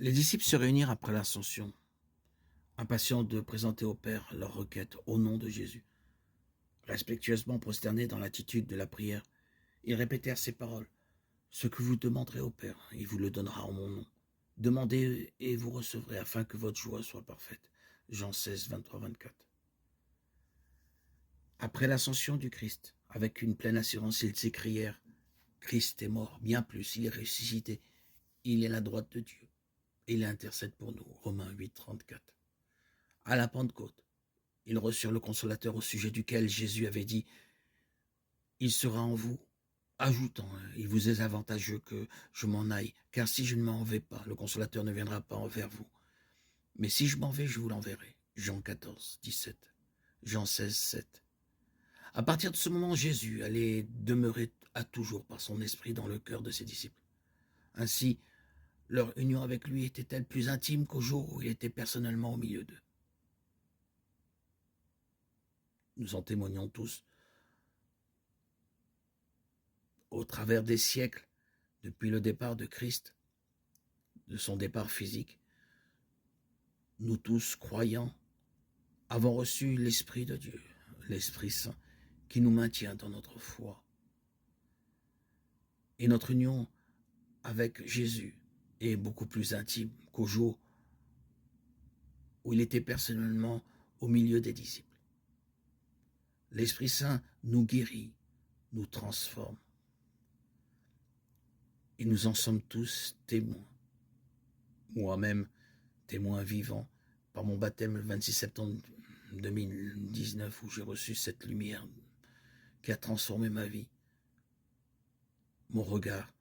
Les disciples se réunirent après l'Ascension, impatients de présenter au Père leurs requêtes au nom de Jésus. Respectueusement prosternés dans l'attitude de la prière, ils répétèrent ces paroles. Ce que vous demanderez au Père, il vous le donnera en mon nom. Demandez et vous recevrez afin que votre joie soit parfaite. Jean 16, 23, 24. Après l'ascension du Christ, avec une pleine assurance, ils s'écrièrent, Christ est mort, bien plus, il est ressuscité, il est à la droite de Dieu. Il intercède pour nous. Romains 8, 34. À la Pentecôte, ils reçurent le Consolateur au sujet duquel Jésus avait dit « Il sera en vous », ajoutant « Il vous est avantageux que je m'en aille, car si je ne m'en vais pas, le Consolateur ne viendra pas envers vous. Mais si je m'en vais, je vous l'enverrai. » Jean 14, 17. Jean 16, 7. À partir de ce moment, Jésus allait demeurer à toujours par son esprit dans le cœur de ses disciples. Ainsi, leur union avec lui était-elle plus intime qu'au jour où il était personnellement au milieu d'eux. Nous en témoignons tous. Au travers des siècles, depuis le départ de Christ, de son départ physique, nous tous, croyants, avons reçu l'Esprit de Dieu, l'Esprit Saint, qui nous maintient dans notre foi. Et notre union avec Jésus est beaucoup plus intime qu'au jour où il était personnellement au milieu des disciples. L'Esprit Saint nous guérit, nous transforme. Et nous en sommes tous témoins. Moi-même, témoin vivant, par mon baptême le 26 septembre 2019, où j'ai reçu cette lumière qui a transformé ma vie, mon regard,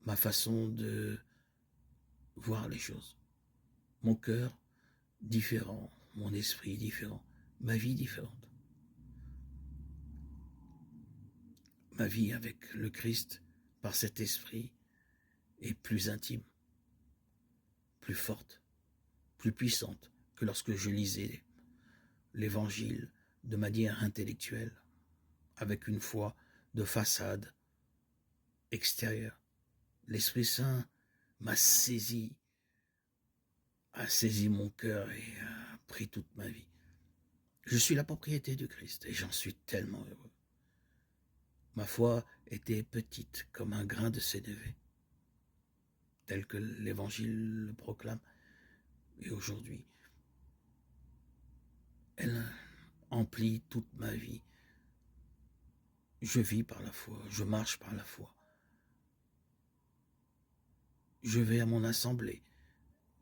ma façon de voir les choses. Mon cœur différent, mon esprit différent, ma vie différente. Ma vie avec le Christ, par cet esprit, est plus intime, plus forte, plus puissante que lorsque je lisais l'évangile de manière intellectuelle, avec une foi de façade extérieure. L'Esprit Saint m'a saisi, a saisi mon cœur et a pris toute ma vie. Je suis la propriété du Christ et j'en suis tellement heureux. Ma foi était petite comme un grain de sénévé, tel que l'Évangile le proclame. Et aujourd'hui, elle emplit toute ma vie. Je vis par la foi, je marche par la foi. Je vais à mon assemblée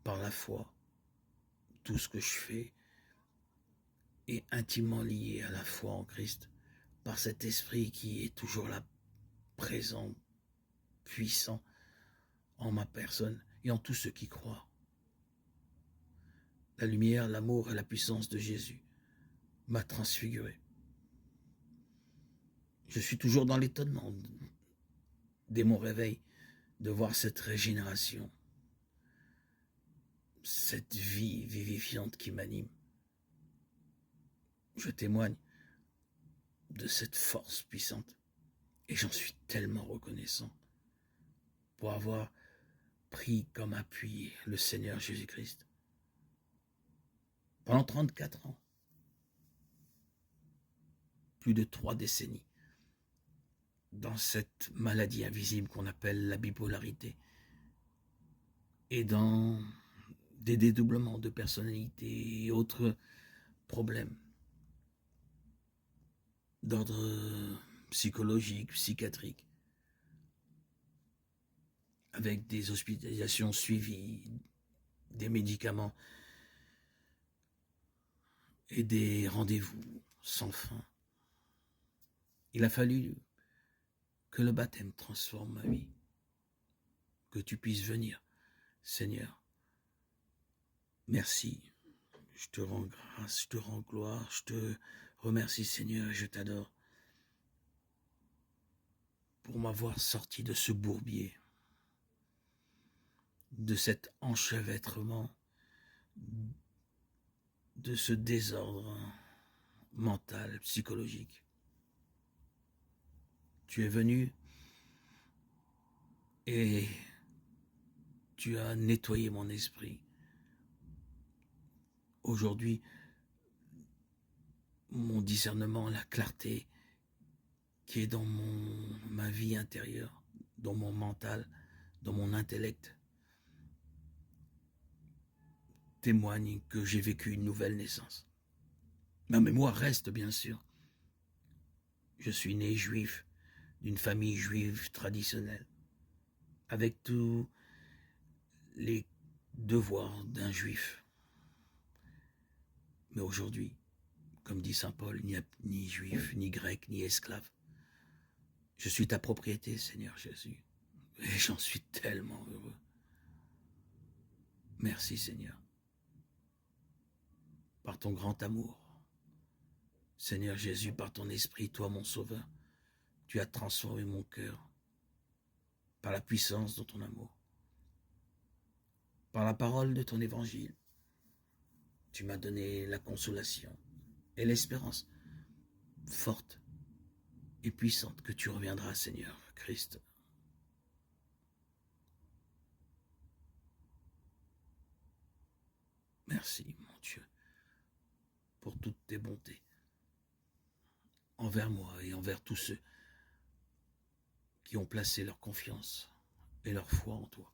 par la foi. Tout ce que je fais est intimement lié à la foi en Christ, par cet esprit qui est toujours là, présent, puissant en ma personne et en tous ceux qui croient. La lumière, l'amour et la puissance de Jésus m'a transfiguré. Je suis toujours dans l'étonnement, dès mon réveil, de voir cette régénération, cette vie vivifiante qui m'anime. Je témoigne de cette force puissante et j'en suis tellement reconnaissant pour avoir pris comme appui le Seigneur Jésus-Christ. Pendant 34 ans, plus de 3 décennies, dans cette maladie invisible qu'on appelle la bipolarité, et dans des dédoublements de personnalité et autres problèmes d'ordre psychologique, psychiatrique, avec des hospitalisations suivies, des médicaments et des rendez-vous sans fin. Il a fallu que le baptême transforme ma vie, que tu puisses venir, Seigneur. Merci, je te rends grâce, je te rends gloire, je te remercie, Seigneur, et je t'adore pour m'avoir sorti de ce bourbier, de cet enchevêtrement, de ce désordre mental, psychologique. Tu es venu et Tu as nettoyé mon esprit. Aujourd'hui, mon discernement, la clarté qui est dans ma vie intérieure, dans mon mental, dans mon intellect, témoigne que j'ai vécu une nouvelle naissance. Ma mémoire reste, bien sûr. Je suis né juif, d'une famille juive traditionnelle, avec tous les devoirs d'un juif. Mais aujourd'hui, comme dit saint Paul, il n'y a ni juif, ni grec, ni esclave. Je suis ta propriété, Seigneur Jésus, et j'en suis tellement heureux. Merci, Seigneur, par ton grand amour. Seigneur Jésus, par ton esprit, toi mon sauveur, tu as transformé mon cœur par la puissance de ton amour, par la parole de ton évangile. Tu m'as donné la consolation et l'espérance forte et puissante que tu reviendras, Seigneur Christ. Merci, mon Dieu, pour toutes tes bontés envers moi et envers tous ceux qui ont placé leur confiance et leur foi en toi.